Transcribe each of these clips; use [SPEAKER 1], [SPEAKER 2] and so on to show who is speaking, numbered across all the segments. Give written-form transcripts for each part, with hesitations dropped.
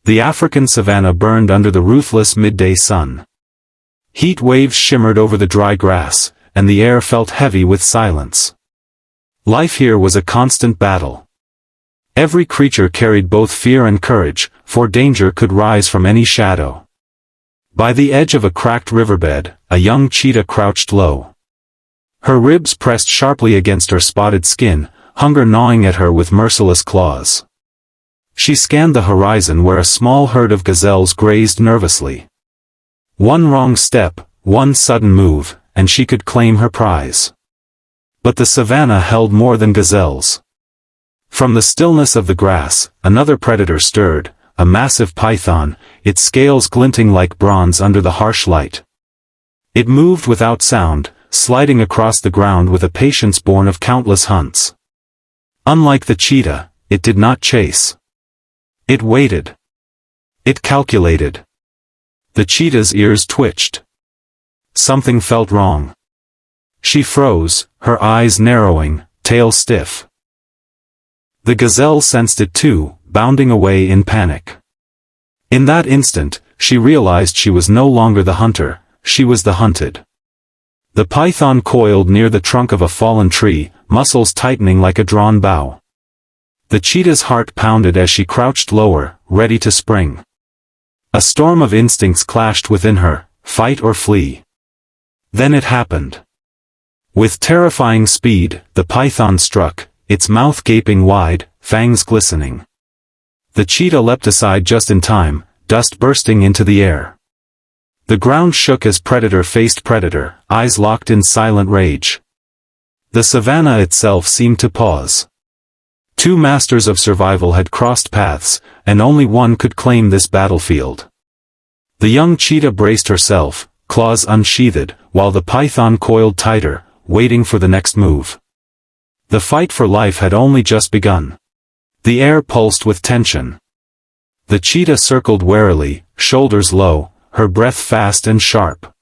[SPEAKER 1] The African savanna burned under the ruthless midday sun. Heat waves shimmered over the dry grass, and the air felt heavy with silence. Life here was a constant battle. Every creature carried both fear and courage, for danger could rise from any shadow. By the edge of a cracked riverbed, a young cheetah crouched low. Her ribs pressed sharply against her spotted skin, hunger gnawing at her with merciless claws. She scanned the horizon where a small herd of gazelles grazed nervously. One wrong step, one sudden move, and she could claim her prize. But the savanna held more than gazelles. From the stillness of the grass, another predator stirred, a massive python, its scales glinting like bronze under the harsh light. It moved without sound, sliding across the ground with a patience born of countless hunts. Unlike the cheetah, it did not chase. It waited. It calculated. The cheetah's ears twitched. Something felt wrong. She froze, her eyes narrowing, tail stiff. The gazelle sensed it too, bounding away in panic. In that instant, she realized she was no longer the hunter, she was the hunted. The python coiled near the trunk of a fallen tree, muscles tightening like a drawn bow. The cheetah's heart pounded as she crouched lower, ready to spring. A storm of instincts clashed within her, fight or flee. Then it happened. With terrifying speed, the python struck, its mouth gaping wide, fangs glistening. The cheetah leapt aside just in time, dust bursting into the air. The ground shook as predator faced predator, eyes locked in silent rage. The savanna itself seemed to pause. Two masters of survival had crossed paths, and only one could claim this battlefield. The young cheetah braced herself, claws unsheathed, while the python coiled tighter, waiting for the next move. The fight for life had only just begun. The air pulsed with tension. The cheetah circled warily, shoulders low, her breath fast and sharp.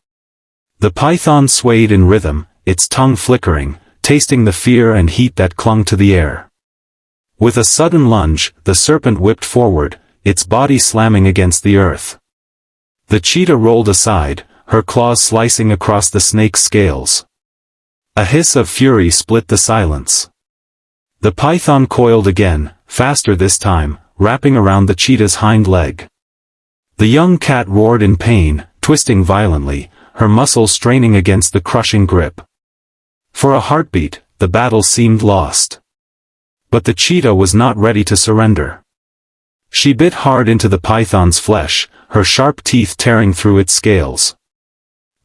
[SPEAKER 1] The python swayed in rhythm, its tongue flickering, tasting the fear and heat that clung to the air. With a sudden lunge, the serpent whipped forward, its body slamming against the earth. The cheetah rolled aside, her claws slicing across the snake's scales. A hiss of fury split the silence. The python coiled again, faster this time, wrapping around the cheetah's hind leg. The young cat roared in pain, twisting violently, her muscles straining against the crushing grip. For a heartbeat, the battle seemed lost. But the cheetah was not ready to surrender. She bit hard into the python's flesh, her sharp teeth tearing through its scales.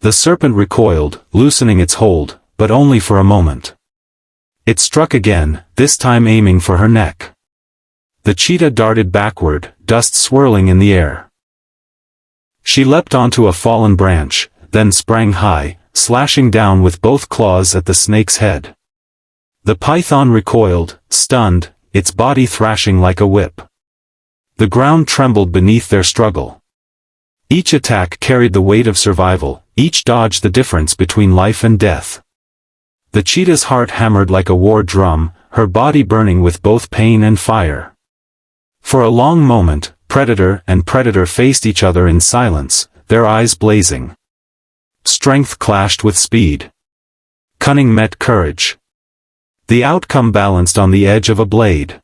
[SPEAKER 1] The serpent recoiled, loosening its hold, but only for a moment. It struck again, this time aiming for her neck. The cheetah darted backward, dust swirling in the air. She leapt onto a fallen branch, then sprang high, slashing down with both claws at the snake's head. The python recoiled, stunned, its body thrashing like a whip. The ground trembled beneath their struggle. Each attack carried the weight of survival, each dodge the difference between life and death. The cheetah's heart hammered like a war drum, her body burning with both pain and fire. For a long moment, predator and predator faced each other in silence, their eyes blazing. Strength clashed with speed. Cunning met courage. The outcome balanced on the edge of a blade.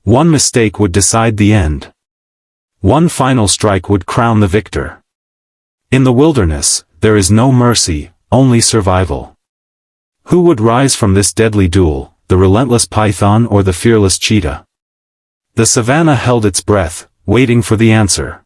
[SPEAKER 1] One mistake would decide the end. One final strike would crown the victor. In the wilderness, there is no mercy, only survival. Who would rise from this deadly duel, the relentless python or the fearless cheetah? The savanna held its breath, waiting for the answer.